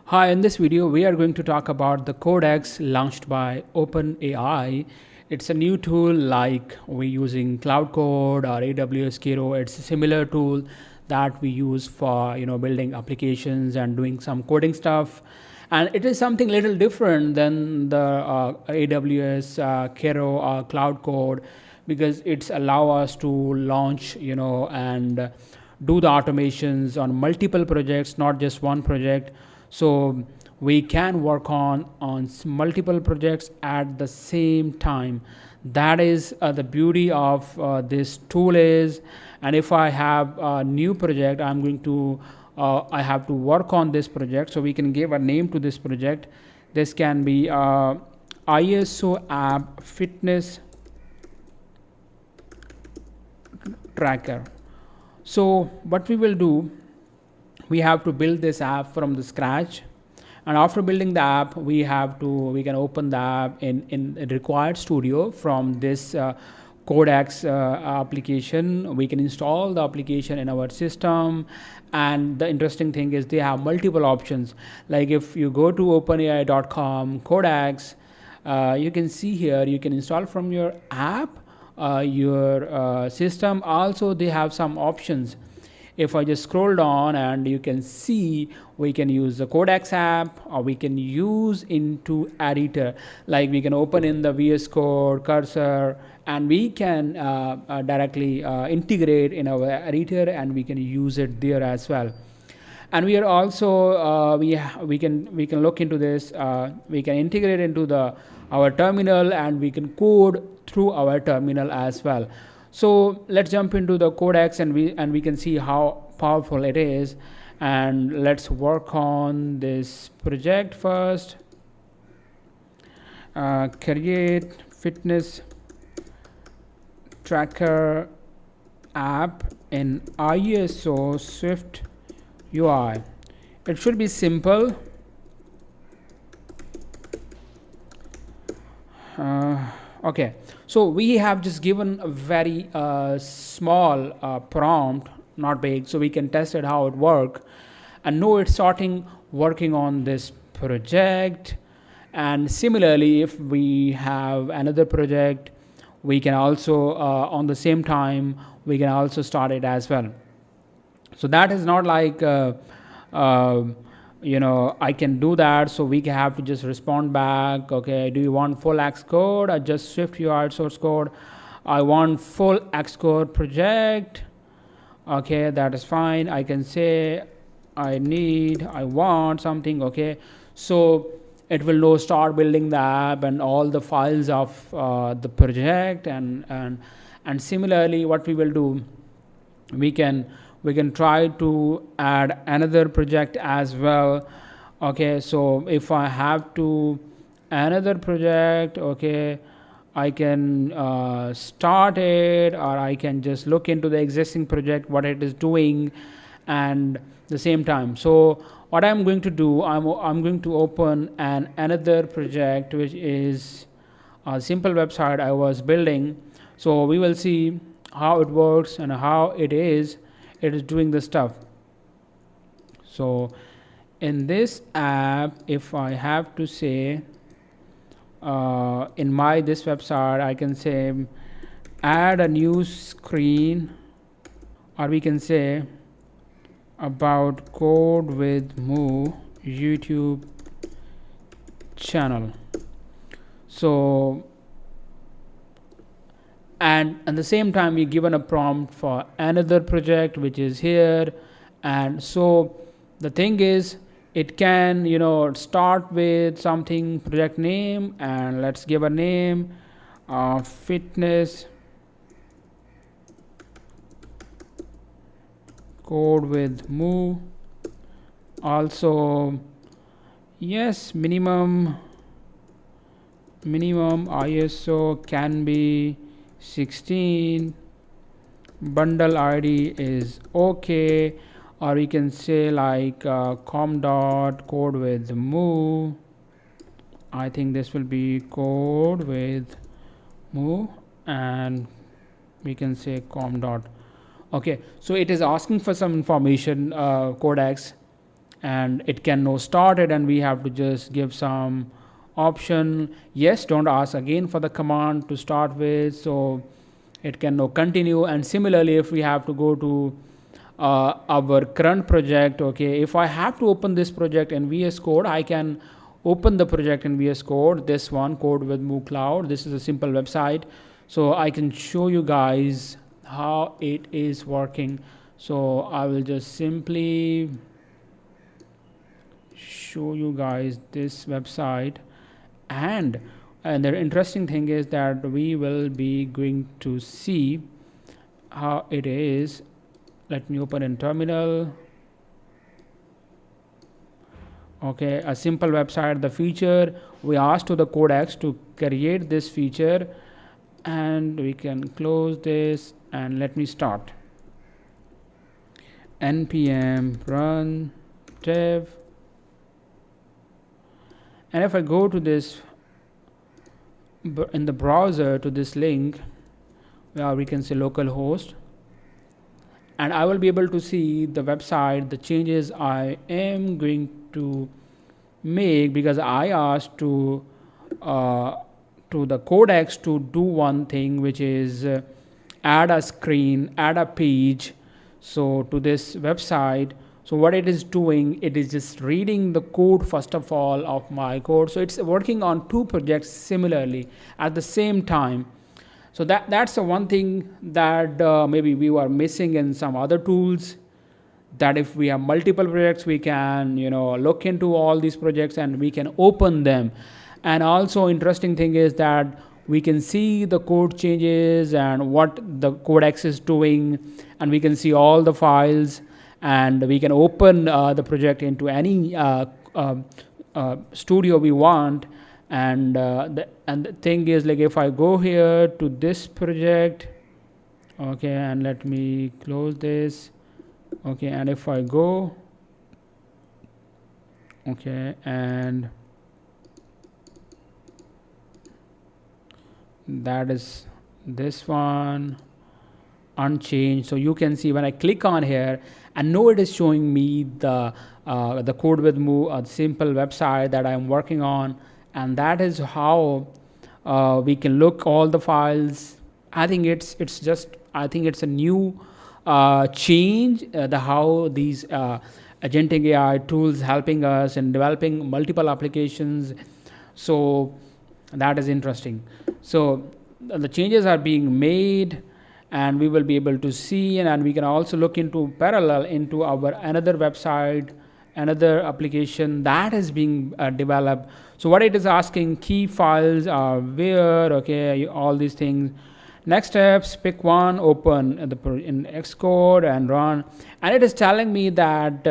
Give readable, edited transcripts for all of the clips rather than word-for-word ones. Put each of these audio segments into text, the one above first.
Hi, in this video, we are going to talk about the Codex launched by OpenAI. It's a new tool like we're using Cloud Code or AWS Kiro. It's a similar tool that we use for building applications and doing some coding stuff. And it is something little different than the AWS Kiro or Cloud Code because it's allow us to launch and do the automations on multiple projects, not just one project. So we can work on multiple projects at the same time. That is the beauty of this tool is. And if I have a new project, I have to work on this project, so we can give a name to this project. This can be ISO app fitness tracker. So what we will do, we have to build this app from the scratch, and after building the app we can open the app in required studio from this Codex application. We can install the application in our system, and the interesting thing is they have multiple options. Like if you go to openai.com Codex, you can see here you can install from your app, your system. Also they have some options. If I just scroll down, and you can see we can use the Codex app, or we can use into editor. Like we can open in the VS Code cursor, and we can directly integrate in our editor, and we can use it there as well. And we are also we can look into this. We can integrate into our terminal, and we can code through our terminal as well. So let's jump into the Codex, and we can see how powerful it is. And let's work on this project first. Create fitness tracker app in ISO Swift UI. It should be simple. Okay, so we have just given a very small prompt, not big, so we can test it how it works, and know it's starting working on this project. And similarly, if we have another project, we can also on the same time we can also start it as well. So that is not like I can do that, so we have to just respond back. Okay, do you want full Xcode or just Swift UI source code? I want full Xcode project. Okay, that is fine. I can say I want something. Okay, so it will now start building the app and all the files of the project. And similarly, what we will do, we can try to add another project as well. Okay, so if I have to another project, okay, I can start it, or I can just look into the existing project what it is doing, and the same time. So what I'm going to do, I'm going to open another project, which is a simple website I was building. So we will see how it works and how it is doing the stuff. So in this app, if I have to say in this website, I can say add a new screen, or we can say about code with Moo YouTube channel. So and at the same time we given a prompt for another project, which is here. And so the thing is, it can start with something project name, and let's give a name fitness code with Moo. Also, yes, minimum ISO can be 16, bundle ID is okay, or we can say like com dot code with Moo. I think this will be code with Moo, and we can say com dot. Okay, so it is asking for some information, Codex, and it can now start it, and we have to just give some option. Yes, don't ask again for the command to start with, so it can now continue. And similarly, if we have to go to our current project, okay, if I have to open this project in VS Code, I can open the project in VS Code, this one, Code with Move Cloud. This is a simple website, so I can show you guys how it is working. So I will just simply show you guys this website, and the interesting thing is that we will be going to see how it is. Let me open in terminal. Okay, a simple website. The feature, we asked to the Codex to create this feature, and we can close this, and let me start. npm run dev, and if I go to this in the browser to this link, we can say localhost, and I will be able to see the website, the changes I am going to make, because I asked to the Codex to do one thing, which is add a screen, add a page, so to this website. So what it is doing, it is just reading the code first of all of my code. So it's working on two projects similarly at the same time. So that's the one thing that maybe we were missing in some other tools, that if we have multiple projects, we can look into all these projects and we can open them. And also interesting thing is that we can see the code changes and what the Codex is doing, and we can see all the files, and we can open the project into any studio we want. And the thing is, like, if I go here to this project, okay, and let me close this, okay, and if I go, okay, and that is this one unchanged. So you can see when I click on here, and now it is showing me the Code with Move, a simple website that I'm working on. And that is how we can look all the files. I think it's a new change, the how these agentic AI tools helping us in developing multiple applications. So that is interesting. So the changes are being made, and we will be able to see, and we can also look into parallel into our another website, another application that is being developed. So what it is asking, key files are where, okay, all these things. Next steps, pick one, open in Xcode and run, and it is telling me that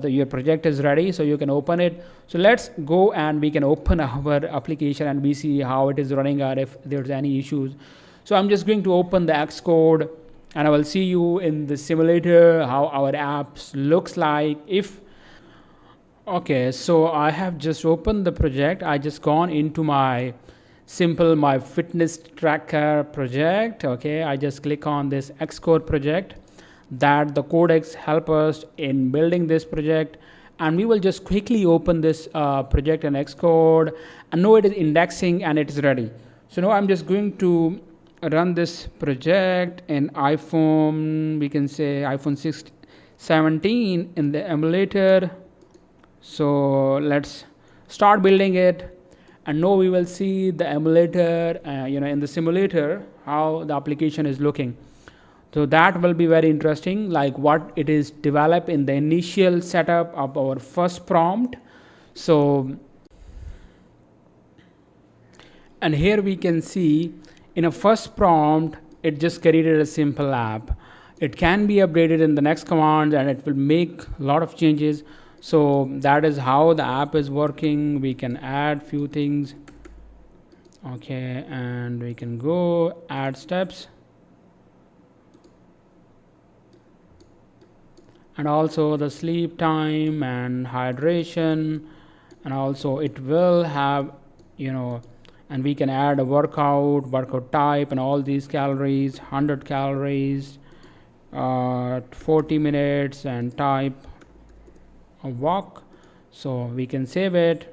your project is ready, so you can open it. So let's go and we can open our application and we see how it is running, or if there's any issues. So I'm just going to open the Xcode, and I will see you in the simulator how our apps looks like. Okay, so I have just opened the project. I just gone into my fitness tracker project. Okay, I just click on this Xcode project that the Codex help us in building this project, and we will just quickly open this project in Xcode, and now it is indexing and it is ready. So now I'm just going to run this project in iPhone, we can say iPhone 17 in the emulator. So let's start building it, and now we will see the emulator, in the simulator, how the application is looking. So that will be very interesting, like what it is developed in the initial setup of our first prompt. So, and here we can see in a first prompt, it just created a simple app. It can be updated in the next command, and it will make a lot of changes. So that is how the app is working. We can add few things. Okay, and we can go add steps. And also the sleep time and hydration, and also it will have, and we can add a workout type, and all these calories, 100 calories, 40 minutes, and type a walk. So we can save it.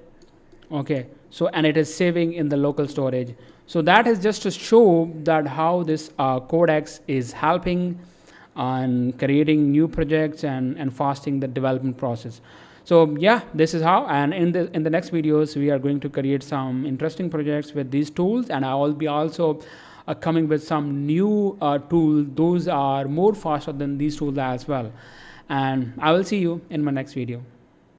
Okay, so and it is saving in the local storage. So that is just to show that how this Codex is helping on creating new projects and fasting the development process. So yeah, this is how. And in the next videos we are going to create some interesting projects with these tools, and I will be also coming with some new tool. Those are more faster than these tools as well. And I will see you in my next video.